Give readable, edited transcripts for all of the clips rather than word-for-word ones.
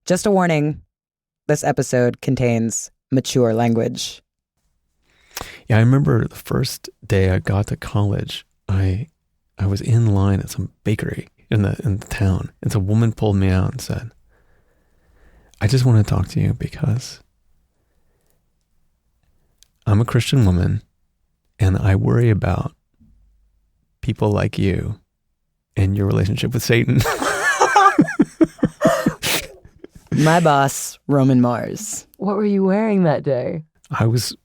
Just a warning, this episode contains mature language. Yeah, I remember the first day I got to college, I was in line at some bakery in the town, and some woman pulled me out and said, I just want to talk to you because I'm a Christian woman and I worry about people like you and your relationship with Satan. My boss, Roman Mars. What were you wearing that day? I must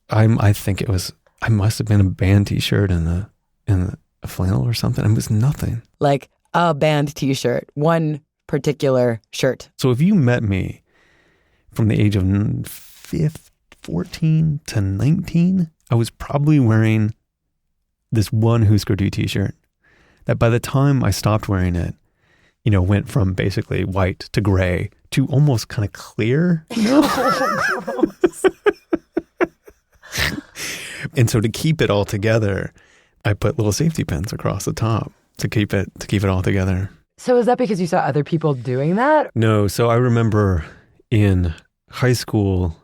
have been a band t-shirt and a flannel or something. It was nothing. Like a band t-shirt, one particular shirt. So if you met me from the age of 14 to 19, I was probably wearing this one Husker Du t-shirt that by the time I stopped wearing it, went from basically white to gray to almost kind of clear. And so to keep it all together, I put little safety pins across the top to keep it all together. So is that because you saw other people doing that? No. So I remember in high school,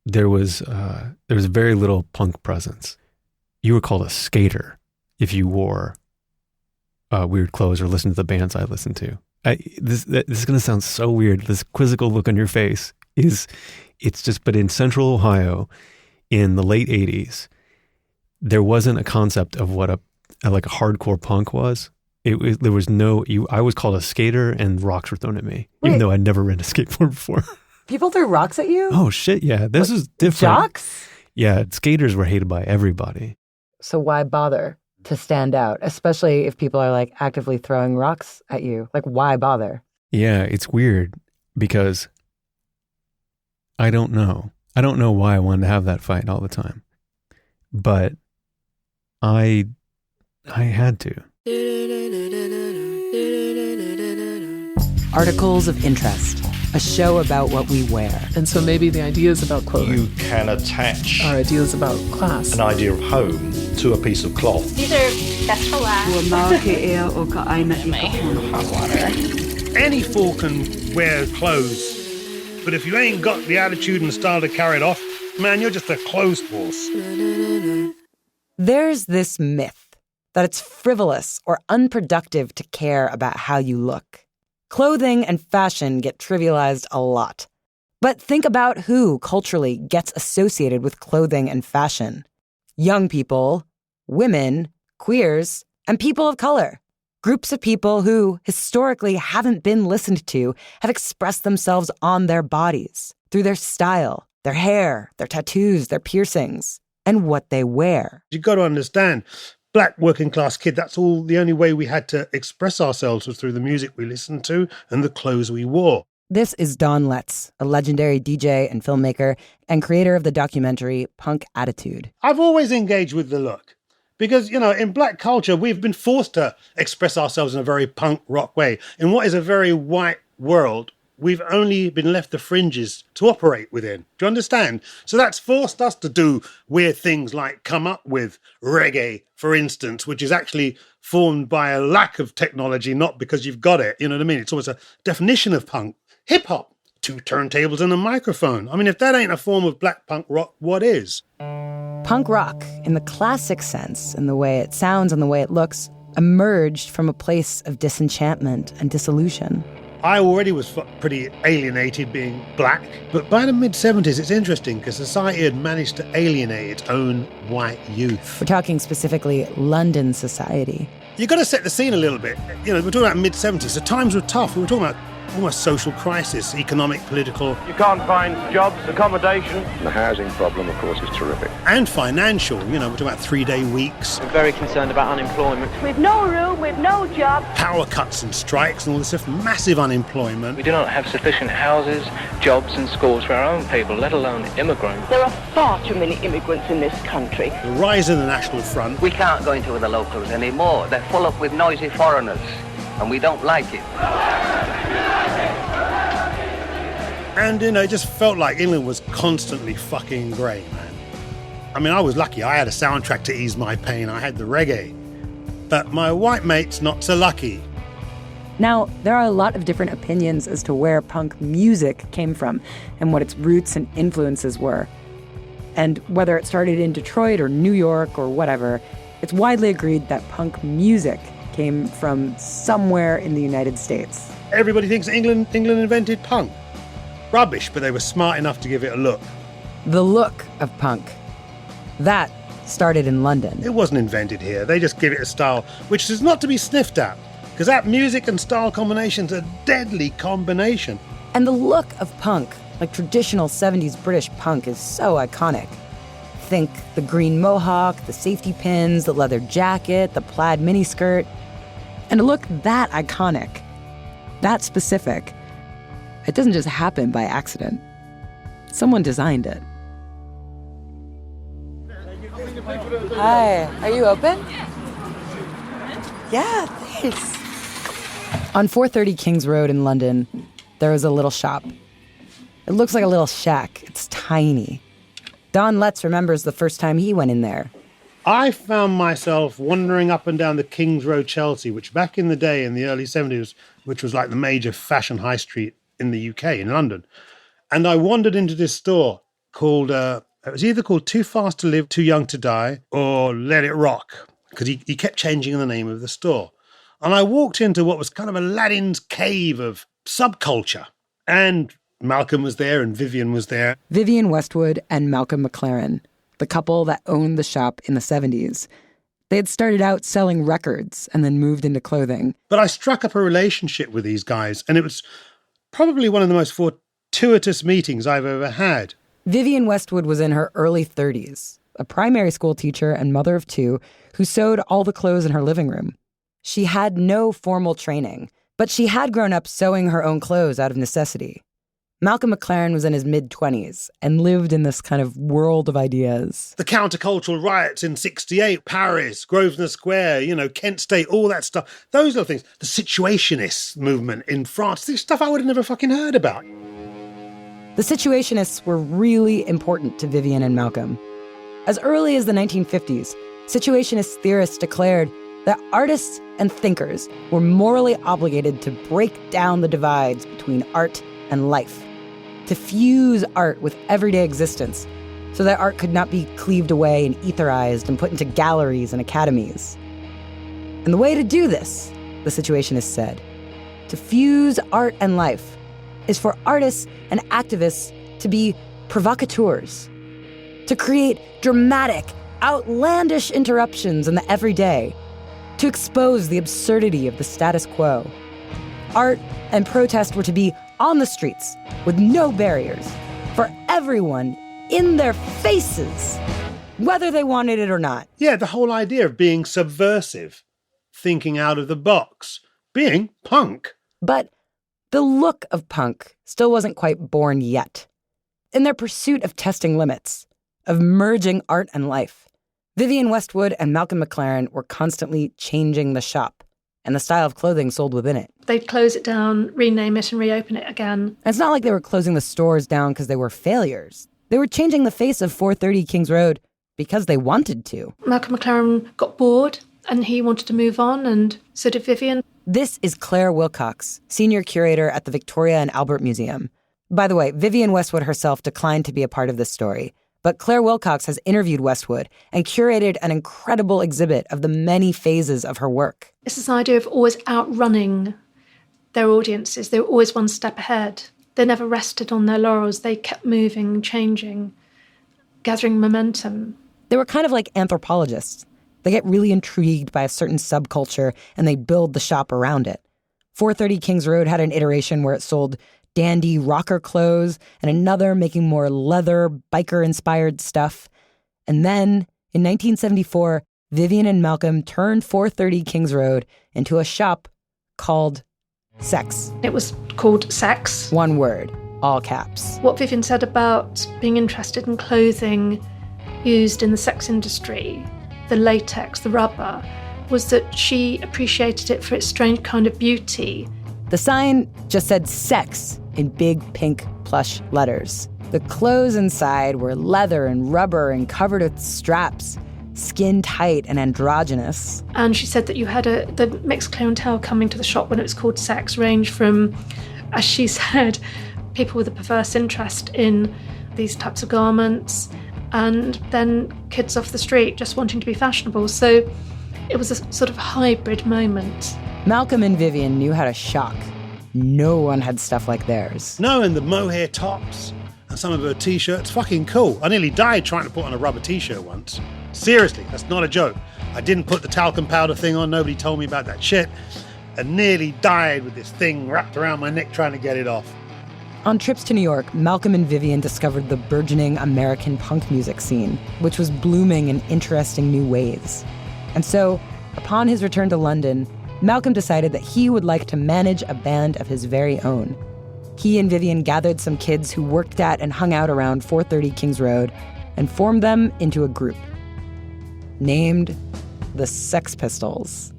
there was very little punk presence. You were called a skater if you wore weird clothes or listened to the bands I listened to. This is going to sound so weird. This quizzical look on your face but in Central Ohio in the late 80s, there wasn't a concept of what a hardcore punk was. I was called a skater and rocks were thrown at me, even though I'd never ridden a skateboard before. People threw rocks at you? Oh shit, yeah. This is different. Jocks? Yeah, skaters were hated by everybody. So why bother to stand out, especially if people are like actively throwing rocks at you? Like, why bother? Yeah, it's weird because I don't know. I don't know why I wanted to have that fight all the time. But I had to. Articles of Interest, a show about what we wear. And so maybe the ideas about clothing. You can attach our ideas about class. an idea of home to a piece of cloth. These are best for last. Hot water. Any fool can wear clothes, but if you ain't got the attitude and style to carry it off, man, you're just a clothes horse. There's this myth that it's frivolous or unproductive to care about how you look. Clothing and fashion get trivialized a lot. But think about who culturally gets associated with clothing and fashion. Young people, women, queers, and people of color. Groups of people who historically haven't been listened to have expressed themselves on their bodies through their style, their hair, their tattoos, their piercings, and what they wear. You've got to understand, black working class kid, that's all the only way we had to express ourselves was through the music we listened to and the clothes we wore. This is Don Letts, a legendary DJ and filmmaker and creator of the documentary Punk Attitude. I've always engaged with the look because, in black culture, we've been forced to express ourselves in a very punk rock way. In what is a very white world, we've only been left the fringes to operate within. Do you understand? So that's forced us to do weird things like come up with reggae, for instance, which is actually formed by a lack of technology, not because you've got it. You know what I mean? It's almost a definition of punk. Hip-hop, 2 turntables and a microphone. I mean, if that ain't a form of black punk rock, what is? Punk rock, in the classic sense, in the way it sounds and the way it looks, emerged from a place of disenchantment and disillusion. I already was pretty alienated being black, but by the mid-70s, it's interesting because society had managed to alienate its own white youth. We're talking specifically London society. You got to set the scene a little bit. We're talking about mid-70s, so times were tough. We were talking about almost social crisis, economic, political. You can't find jobs, accommodation. The housing problem, of course, is terrific. And financial. We're talking about 3-day weeks. We're very concerned about unemployment. We've no room, we've no job. Power cuts and strikes and all this stuff. Massive unemployment. We do not have sufficient houses, jobs and schools for our own people, let alone immigrants. There are far too many immigrants in this country. The rise of the National Front. We can't go into the locals anymore. They're full up with noisy foreigners, and we don't like it. And, it just felt like England was constantly fucking grey, man. I mean, I was lucky. I had a soundtrack to ease my pain. I had the reggae. But my white mates, not so lucky. Now, there are a lot of different opinions as to where punk music came from and what its roots and influences were. And whether it started in Detroit or New York or whatever, it's widely agreed that punk music came from somewhere in the United States. Everybody thinks England invented punk. Rubbish, but they were smart enough to give it a look. The look of punk. That started in London. It wasn't invented here. They just give it a style, which is not to be sniffed at. Because that music and style combination's a deadly combination. And the look of punk, like traditional 70s British punk, is so iconic. Think the green mohawk, the safety pins, the leather jacket, the plaid miniskirt. And a look that iconic, that specific, it doesn't just happen by accident. Someone designed it. Hi, are you open? Yeah, thanks. On 430 Kings Road in London, there is a little shop. It looks like a little shack. It's tiny. Don Letts remembers the first time he went in there. I found myself wandering up and down the Kings Road, Chelsea, which back in the day, in the early 70s, which was like the major fashion high street in the UK, in London. And I wandered into this store called, it was either called Too Fast to Live, Too Young to Die, or Let It Rock, because he kept changing the name of the store. And I walked into what was kind of Aladdin's cave of subculture. And Malcolm was there and Vivian was there. Vivian Westwood and Malcolm McLaren, the couple that owned the shop in the 70s. They had started out selling records and then moved into clothing. But I struck up a relationship with these guys, and it was probably one of the most fortuitous meetings I've ever had. Vivian Westwood was in her early 30s, a primary school teacher and mother of two who sewed all the clothes in her living room. She had no formal training, but she had grown up sewing her own clothes out of necessity. Malcolm McLaren was in his mid-20s and lived in this kind of world of ideas. The countercultural riots in 68, Paris, Grosvenor Square, Kent State, all that stuff. Those are the things. The Situationist movement in France, this stuff I would have never fucking heard about. The Situationists were really important to Vivian and Malcolm. As early as the 1950s, Situationist theorists declared that artists and thinkers were morally obligated to break down the divides between art and life, to fuse art with everyday existence so that art could not be cleaved away and etherized and put into galleries and academies. And the way to do this, the Situationists said, to fuse art and life, is for artists and activists to be provocateurs, to create dramatic, outlandish interruptions in the everyday, to expose the absurdity of the status quo. Art and protest were to be on the streets with no barriers for everyone in their faces, whether they wanted it or not. Yeah, the whole idea of being subversive, thinking out of the box, being punk. But the look of punk still wasn't quite born yet. In their pursuit of testing limits, of merging art and life, Vivian Westwood and Malcolm McLaren were constantly changing the shop and the style of clothing sold within it. They'd close it down, rename it, and reopen it again. And it's not like they were closing the stores down because they were failures. They were changing the face of 430 Kings Road because they wanted to. Malcolm McLaren got bored and he wanted to move on, and so did Vivian. This is Claire Wilcox, senior curator at the Victoria and Albert Museum. By the way, Vivian Westwood herself declined to be a part of this story, but Claire Wilcox has interviewed Westwood and curated an incredible exhibit of the many phases of her work. It's this idea of always outrunning their audiences. They were always one step ahead. They never rested on their laurels. They kept moving, changing, gathering momentum. They were kind of like anthropologists. They get really intrigued by a certain subculture and they build the shop around it. 430 Kings Road had an iteration where it sold dandy rocker clothes and another making more leather, biker-inspired stuff. And then, in 1974, Vivian and Malcolm turned 430 Kings Road into a shop called Sex. It was called Sex. One word, all caps. What Vivian said about being interested in clothing used in the sex industry, the latex, the rubber, was that she appreciated it for its strange kind of beauty. The sign just said sex in big pink plush letters. The clothes inside were leather and rubber and covered with straps. skin tight and androgynous. And she said that you had the mixed clientele coming to the shop when it was called sex range from, as she said, people with a perverse interest in these types of garments, and then kids off the street just wanting to be fashionable. So it was a sort of hybrid moment. Malcolm and Vivian knew how to shock. No one had stuff like theirs. No, and the mohair tops and some of her t-shirts, fucking cool. I nearly died trying to put on a rubber t-shirt once. Seriously, that's not a joke. I didn't put the talcum powder thing on, nobody told me about that shit, and nearly died with this thing wrapped around my neck trying to get it off. On trips to New York, Malcolm and Vivian discovered the burgeoning American punk music scene, which was blooming in interesting new ways. And so, upon his return to London, Malcolm decided that he would like to manage a band of his very own. He and Vivian gathered some kids who worked at and hung out around 430 Kings Road and formed them into a group named the Sex Pistols.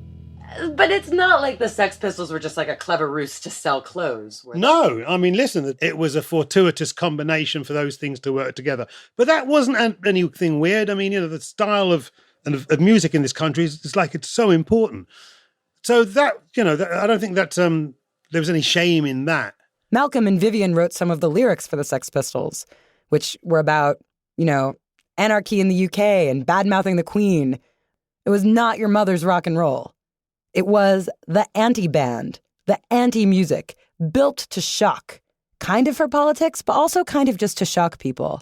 But it's not like the Sex Pistols were just like a clever ruse to sell clothes. No, I mean, listen, it was a fortuitous combination for those things to work together. But that wasn't anything weird. I mean, the style of music in this country is like, it's so important. So that, I don't think that there was any shame in that. Malcolm and Vivian wrote some of the lyrics for the Sex Pistols, which were about, anarchy in the UK and bad-mouthing the Queen. It was not your mother's rock and roll. It was the anti-band, the anti-music, built to shock. Kind of for politics, but also kind of just to shock people.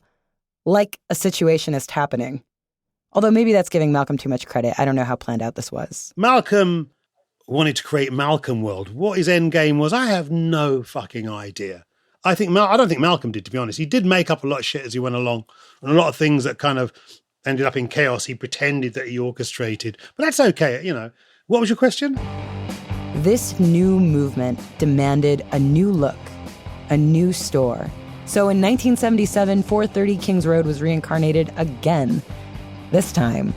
Like a situationist happening. Although maybe that's giving Malcolm too much credit. I don't know how planned out this was. Malcolm wanted to create Malcolm World. What his end game was, I have no fucking idea. I don't think Malcolm did, to be honest. He did make up a lot of shit as he went along, and a lot of things that kind of ended up in chaos he pretended that he orchestrated. But that's okay, What was your question? This new movement demanded a new look, a new store. So in 1977, 430 Kings Road was reincarnated again. This time,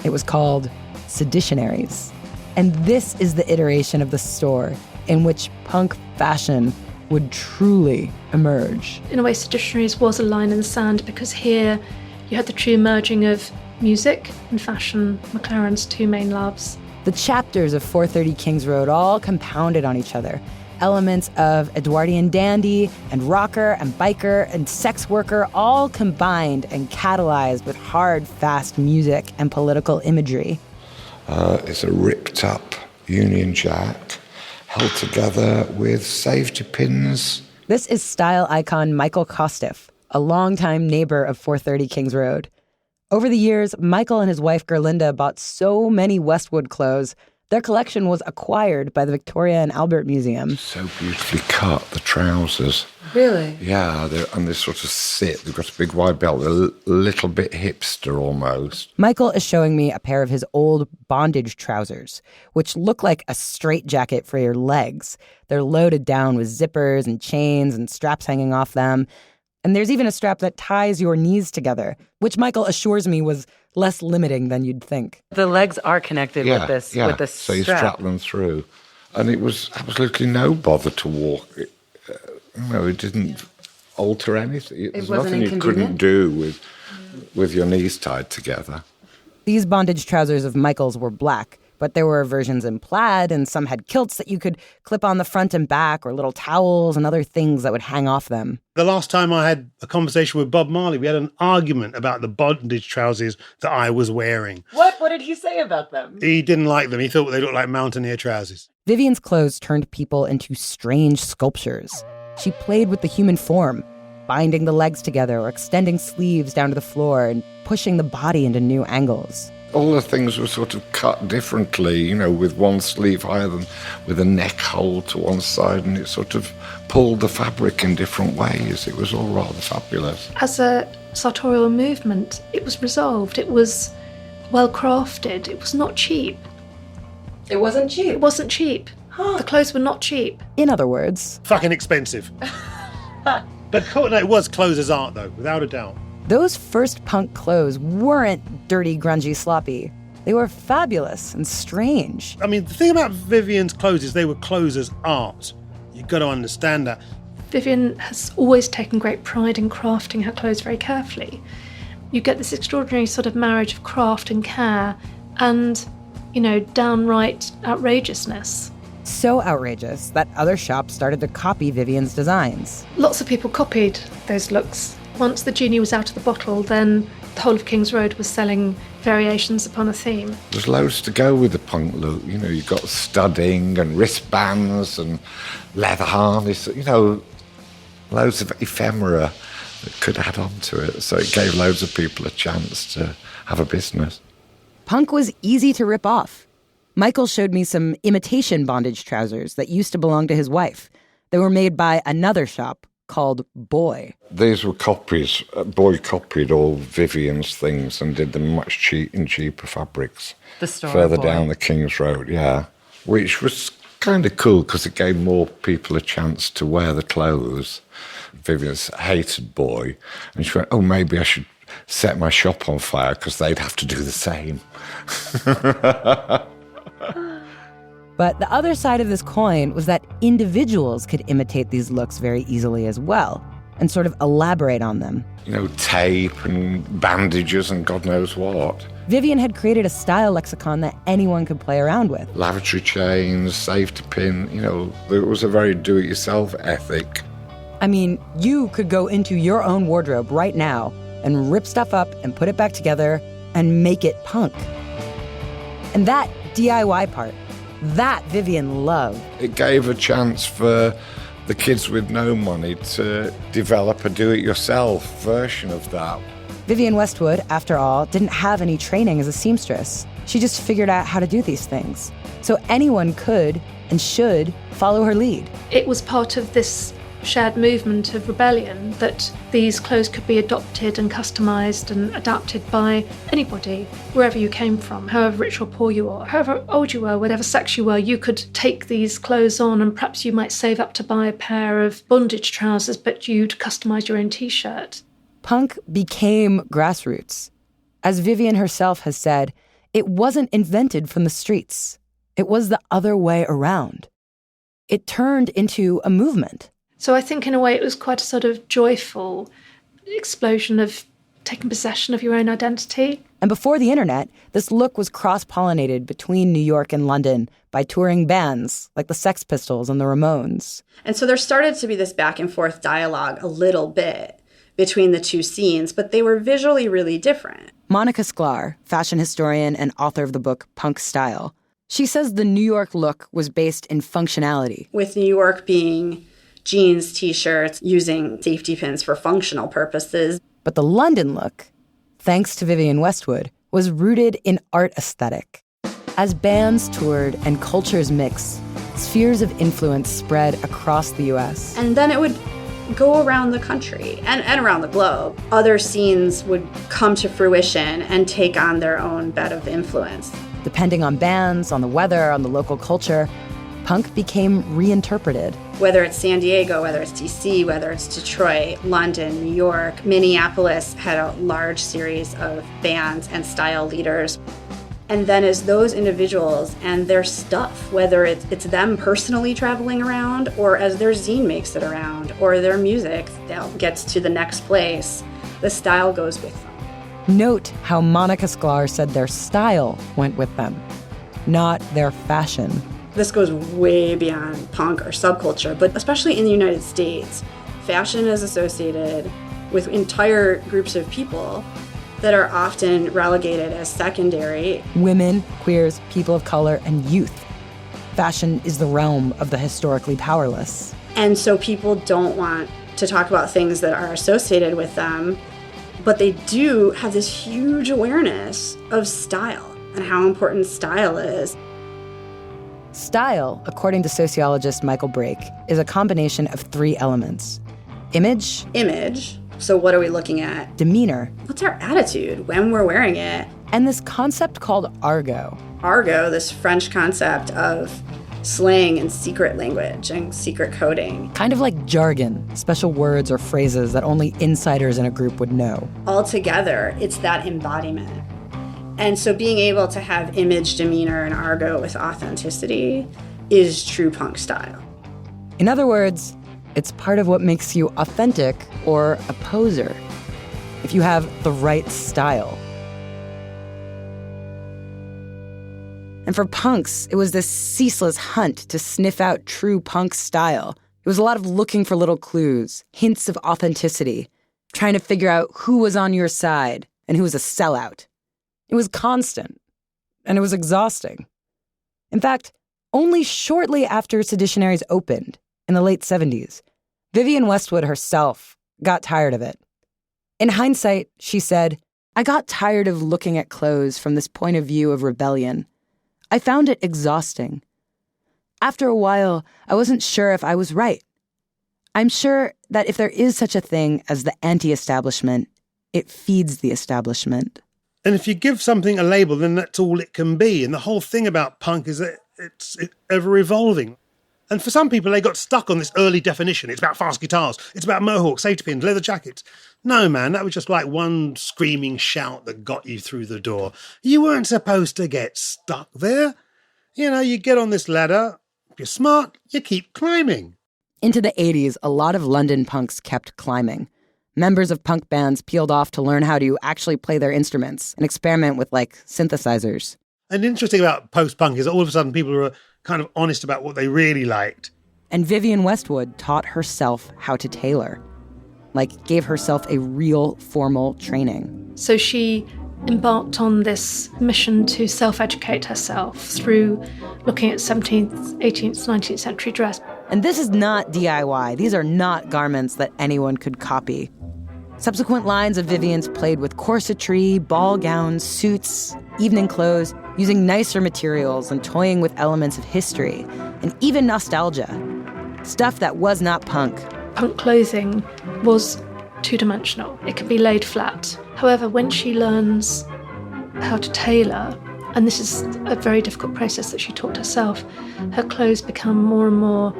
it was called Seditionaries. And this is the iteration of the store in which punk fashion would truly emerge. In a way, Seditionaries was a line in the sand because here you had the true merging of music and fashion, McLaren's two main loves. The chapters of 430 Kings Road all compounded on each other. Elements of Edwardian dandy and rocker and biker and sex worker all combined and catalyzed with hard, fast music and political imagery. It's a ripped up Union Jack held together with safety pins. This is style icon Michael Kostiff, a longtime neighbor of 430 Kings Road. Over the years, Michael and his wife Gerlinda bought so many Westwood clothes, their collection was acquired by the Victoria and Albert Museum. So beautifully cut, the trousers. Really? Yeah, and they sort of sit. They've got a big wide belt. They're a little bit hipster almost. Michael is showing me a pair of his old bondage trousers, which look like a straitjacket for your legs. They're loaded down with zippers and chains and straps hanging off them. And there's even a strap that ties your knees together, which Michael assures me was less limiting than you'd think. The legs are connected with this strap. So you strap them through. And it was absolutely no bother to walk. It didn't alter anything. There's nothing you couldn't do with your knees tied together. These bondage trousers of Michael's were black, but there were versions in plaid, and some had kilts that you could clip on the front and back, or little towels and other things that would hang off them. The last time I had a conversation with Bob Marley, we had an argument about the bondage trousers that I was wearing. What did he say about them? He didn't like them. He thought they looked like mountaineer trousers. Vivian's clothes turned people into strange sculptures. She played with the human form, binding the legs together or extending sleeves down to the floor and pushing the body into new angles. All the things were sort of cut differently, with one sleeve higher than with a neck hole to one side, and it sort of pulled the fabric in different ways. It was all rather fabulous. As a sartorial movement, it was resolved. It was well crafted. It was not cheap. It wasn't cheap? It wasn't cheap. Huh. The clothes were not cheap. In other words... fucking expensive. But it was clothes as art, though, without a doubt. Those first punk clothes weren't dirty, grungy, sloppy. They were fabulous and strange. I mean, the thing about Vivian's clothes is they were clothes as art. You've got to understand that. Vivian has always taken great pride in crafting her clothes very carefully. you get this extraordinary sort of marriage of craft and care and, downright outrageousness. So outrageous that other shops started to copy Vivien's designs. Lots of people copied those looks. Once the genie was out of the bottle, then the whole of King's Road was selling variations upon a theme. There's loads to go with the punk look. You've got studding and wristbands and leather harness, loads of ephemera that could add on to it. So it gave loads of people a chance to have a business. Punk was easy to rip off. Michael showed me some imitation bondage trousers that used to belong to his wife. They were made by another shop called Boy. These were copies. Boy copied all Vivien's things and did them much cheaper fabrics. The store further Boy. Down the King's Road, yeah. Which was kind of cool because it gave more people a chance to wear the clothes. Vivien's hated Boy, and she went, maybe I should set my shop on fire because they'd have to do the same. But the other side of this coin was that individuals could imitate these looks very easily as well and sort of elaborate on them. Tape and bandages and God knows what. Vivien had created a style lexicon that anyone could play around with. Lavatory chains, safety pin, it was a very do-it-yourself ethic. I mean, you could go into your own wardrobe right now and rip stuff up and put it back together and make it punk. And that DIY part, that Vivien loved. It gave a chance for the kids with no money to develop a do-it-yourself version of that. Vivien Westwood, after all, didn't have any training as a seamstress. She just figured out how to do these things. So anyone could and should follow her lead. It was part of this shared movement of rebellion that these clothes could be adopted and customised and adapted by anybody, wherever you came from, however rich or poor you are, however old you were, whatever sex you were, you could take these clothes on and perhaps you might save up to buy a pair of bondage trousers, but you'd customise your own t-shirt. Punk became grassroots. As Vivien herself has said, it wasn't invented from the streets. It was the other way around. It turned into a movement. So I think in a way it was quite a sort of joyful explosion of taking possession of your own identity. And before the internet, this look was cross-pollinated between New York and London by touring bands like the Sex Pistols and the Ramones. And so there started to be this back and forth dialogue a little bit between the two scenes, but they were visually really different. Monica Sklar, fashion historian and author of the book Punk Style, she says the New York look was based in functionality. With New York being jeans, t-shirts, using safety pins for functional purposes. But the London look, thanks to Vivien Westwood, was rooted in art aesthetic. As bands toured and cultures mixed, spheres of influence spread across the U.S. And then it would go around the country and around the globe. Other scenes would come to fruition and take on their own bed of influence. Depending on bands, on the weather, on the local culture, punk became reinterpreted. Whether it's San Diego, whether it's DC, whether it's Detroit, London, New York, Minneapolis had a large series of bands and style leaders. And then as those individuals and their stuff, whether it's them personally traveling around or as their zine makes it around or their music gets to the next place, the style goes with them. Note how Monica Sklar said their style went with them, not their fashion. This goes way beyond punk or subculture, but especially in the United States, fashion is associated with entire groups of people that are often relegated as secondary. Women, queers, people of color, and youth. Fashion is the realm of the historically powerless. And so people don't want to talk about things that are associated with them, but they do have this huge awareness of style and how important style is. Style, according to sociologist Michael Brake, is a combination of three elements. Image. So what are we looking at? Demeanor. What's our attitude when we're wearing it? And this concept called argot. Argot, this French concept of slang and secret language and secret coding. Kind of like jargon, special words or phrases that only insiders in a group would know. Altogether, it's that embodiment. And so being able to have image, demeanor, and argot with authenticity is true punk style. In other words, it's part of what makes you authentic or a poser. if you have the right style. And for punks, it was this ceaseless hunt to sniff out true punk style. It was a lot of looking for little clues, hints of authenticity, trying to figure out who was on your side and who was a sellout. It was constant, and it was exhausting. In fact, only shortly after Seditionaries opened, in the late 70s, Vivienne Westwood herself got tired of it. In hindsight, she said, "I got tired of looking at clothes from this point of view of rebellion. I found it exhausting. After a while, I wasn't sure if I was right. I'm sure that if there is such a thing as the anti-establishment, it feeds the establishment." And if you give something a label, then that's all it can be. And the whole thing about punk is that it's ever-evolving. And for some people, they got stuck on this early definition. It's about fast guitars. It's about mohawks, safety pins, leather jackets. No, man, that was just like one screaming shout that got you through the door. You weren't supposed to get stuck there. You know, you get on this ladder. If you're smart, you keep climbing. Into the 80s, a lot of London punks kept climbing. Members of punk bands peeled off to learn how to actually play their instruments and experiment with, synthesizers. And interesting about post-punk is that all of a sudden people are kind of honest about what they really liked. And Vivienne Westwood taught herself how to tailor. Gave herself a real formal training. So she embarked on this mission to self-educate herself through looking at 17th, 18th, 19th century dress. And this is not DIY. These are not garments that anyone could copy. Subsequent lines of Vivienne's played with corsetry, ball gowns, suits, evening clothes, using nicer materials and toying with elements of history, and even nostalgia. Stuff that was not punk. Punk clothing was two-dimensional. It could be laid flat. However, when she learns how to tailor, and this is a very difficult process that she taught herself, her clothes become more and more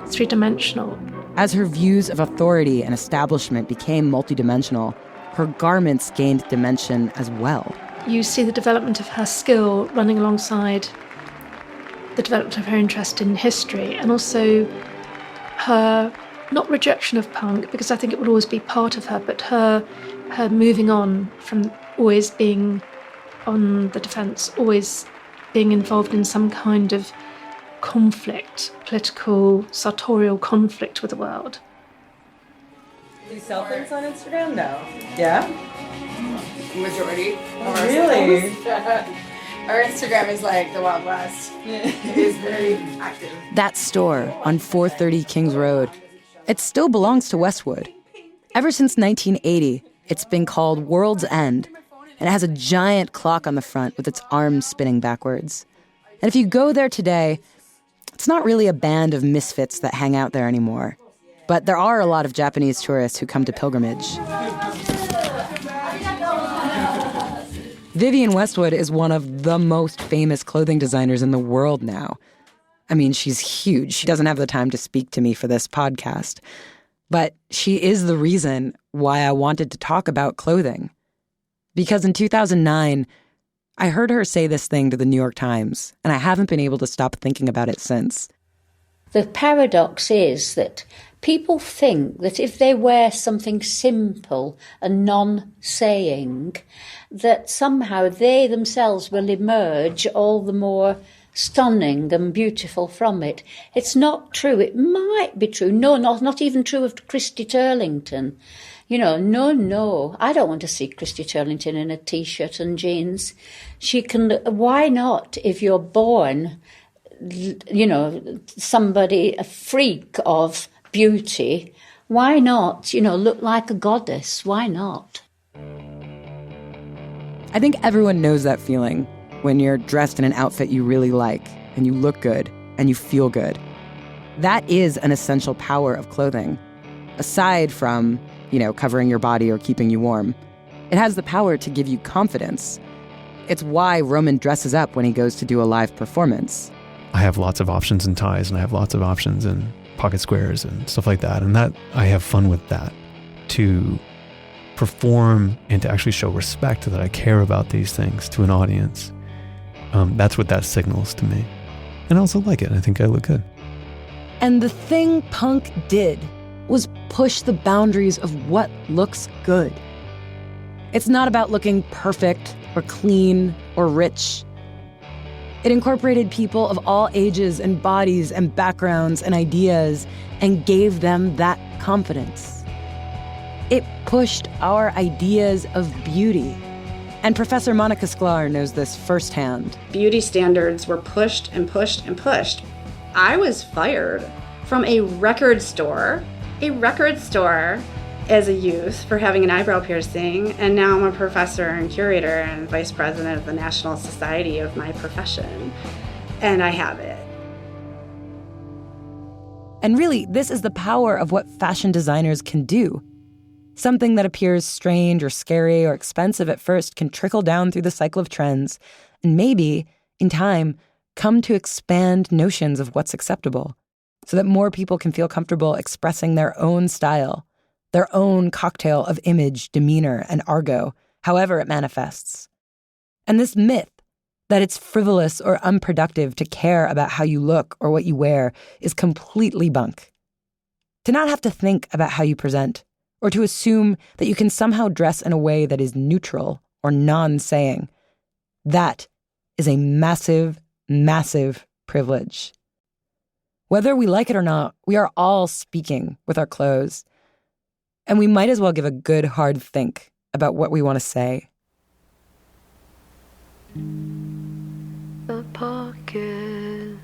three-dimensional. As her views of authority and establishment became multidimensional, her garments gained dimension as well. You see the development of her skill running alongside the development of her interest in history, and also her, not rejection of punk, because I think it would always be part of her, but her moving on from always being on the defence, always being involved in some kind of conflict, political, sartorial conflict with the world. Do you sell things on Instagram? No. Yeah? Majority of our really? Our Instagram is like the Wild West. It is very active. That store on 430 Kings Road, it still belongs to Westwood. Ever since 1980, it's been called World's End, and it has a giant clock on the front with its arms spinning backwards. And if you go there today, it's not really a band of misfits that hang out there anymore. But there are a lot of Japanese tourists who come to pilgrimage. Vivienne Westwood is one of the most famous clothing designers in the world now. I mean, she's huge. She doesn't have the time to speak to me for this podcast. But she is the reason why I wanted to talk about clothing. Because in 2009, I heard her say this thing to the New York Times, and I haven't been able to stop thinking about it since. The paradox is that people think that if they wear something simple and non-saying, that somehow they themselves will emerge all the more stunning and beautiful from it. It's not true. It might be true. No, not even true of Christy Turlington. No, I don't want to see Christy Turlington in a T-shirt and jeans. Why not, if you're born, somebody, a freak of beauty, why not, look like a goddess? Why not? I think everyone knows that feeling when you're dressed in an outfit you really like, and you look good, and you feel good. That is an essential power of clothing. Aside from covering your body or keeping you warm. It has the power to give you confidence. It's why Roman dresses up when he goes to do a live performance. I have lots of options in ties, and I have lots of options in pocket squares and stuff like that. And that I have fun with that, to perform and to actually show respect that I care about these things to an audience. That's what that signals to me. And I also like it. I think I look good. And the thing punk did was push the boundaries of what looks good. It's not about looking perfect or clean or rich. It incorporated people of all ages and bodies and backgrounds and ideas and gave them that confidence. It pushed our ideas of beauty. And Professor Monica Sklar knows this firsthand. Beauty standards were pushed and pushed and pushed. I was fired from a record store as a youth for having an eyebrow piercing, and now I'm a professor and curator and vice president of the National Society of my profession, and I have it. And really, this is the power of what fashion designers can do. Something that appears strange or scary or expensive at first can trickle down through the cycle of trends and maybe, in time, come to expand notions of what's acceptable so that more people can feel comfortable expressing their own style, their own cocktail of image, demeanor, and argot, however it manifests. And this myth that it's frivolous or unproductive to care about how you look or what you wear is completely bunk. To not have to think about how you present, or to assume that you can somehow dress in a way that is neutral or non-saying, that is a massive, massive privilege. Whether we like it or not, we are all speaking with our clothes. And we might as well give a good hard think about what we want to say. A pocket,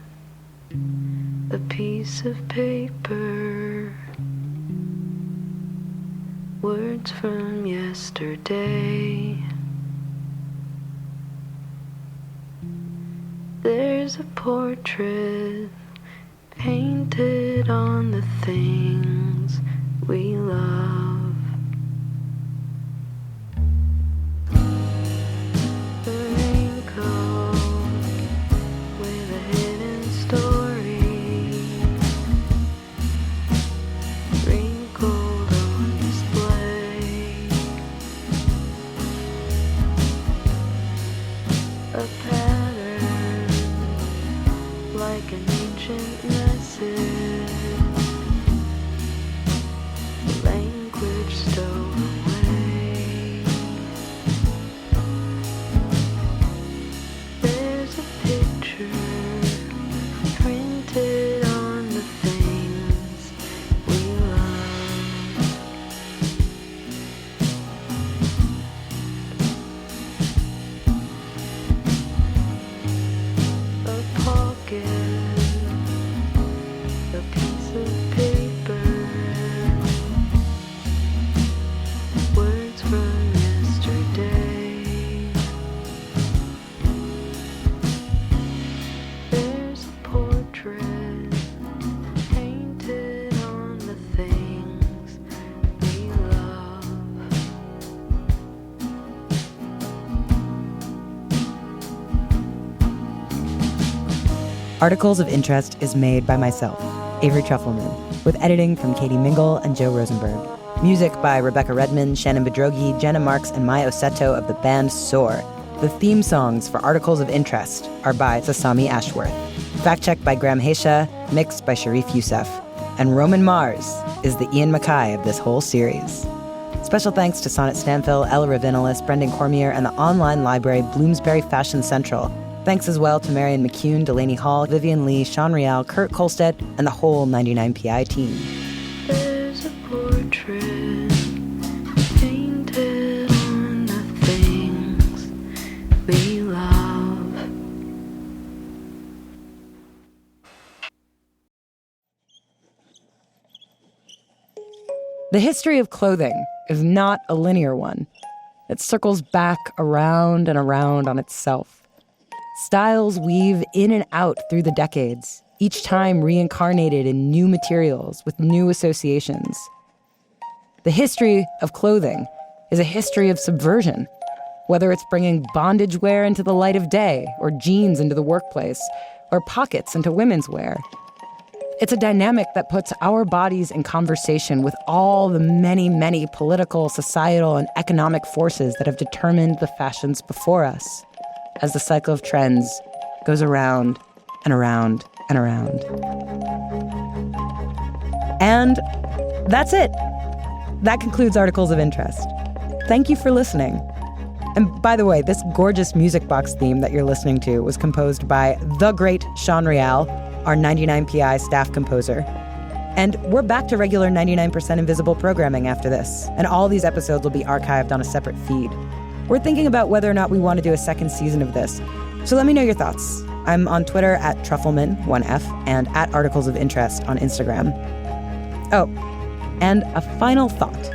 a piece of paper, words from yesterday. There's a portrait painted on the things we love. A raincoat with a hidden story, wrinkled on display. A pattern like an ancient message, language stowed away. There's a picture printed on the things we love. A pocket, a piece of paper, words from yesterday. There's a portrait painted on the things we love. Articles of Interest is made by myself, Avery Trufelman, with editing from Katie Mingle and Joe Rosenberg. Music by Rebecca Redmond, Shannon Bedrogi, Jenna Marks, and Maya Oseto of the band Soar. The theme songs for Articles of Interest are by Sasami Ashworth. Fact-checked by Graham Haysha, mixed by Sharif Youssef. And Roman Mars is the Ian Mackay of this whole series. Special thanks to Sonnet Stanfill, Ella Ravinalis, Brendan Cormier, and the online library Bloomsbury Fashion Central. Thanks as well to Marion McCune, Delaney Hall, Vivian Lee, Sean Rial, Kurt Kolstedt, and the whole 99PI team. There's a portrait painted on the things we love. The history of clothing is not a linear one. It circles back around and around on itself. Styles weave in and out through the decades, each time reincarnated in new materials with new associations. The history of clothing is a history of subversion, whether it's bringing bondage wear into the light of day, or jeans into the workplace, or pockets into women's wear. It's a dynamic that puts our bodies in conversation with all the many, many political, societal, and economic forces that have determined the fashions before us, as the cycle of trends goes around and around and around. And that's it. That concludes Articles of Interest. thank you for listening. And by the way, this gorgeous music box theme that you're listening to was composed by the great Sean Real, our 99PI staff composer. And we're back to regular 99% Invisible programming after this, and all these episodes will be archived on a separate feed. We're thinking about whether or not we want to do a second season of this, so let me know your thoughts. I'm on Twitter at Truffleman, 1F, and at Articles of Interest on Instagram. Oh, and a final thought.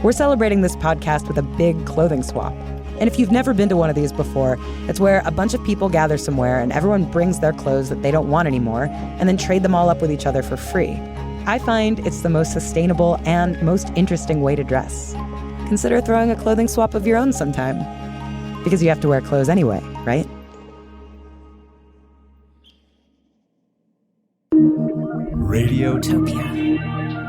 We're celebrating this podcast with a big clothing swap. And if you've never been to one of these before, it's where a bunch of people gather somewhere and everyone brings their clothes that they don't want anymore and then trade them all up with each other for free. I find it's the most sustainable and most interesting way to dress. Consider throwing a clothing swap of your own sometime. Because you have to wear clothes anyway, right? Radiotopia.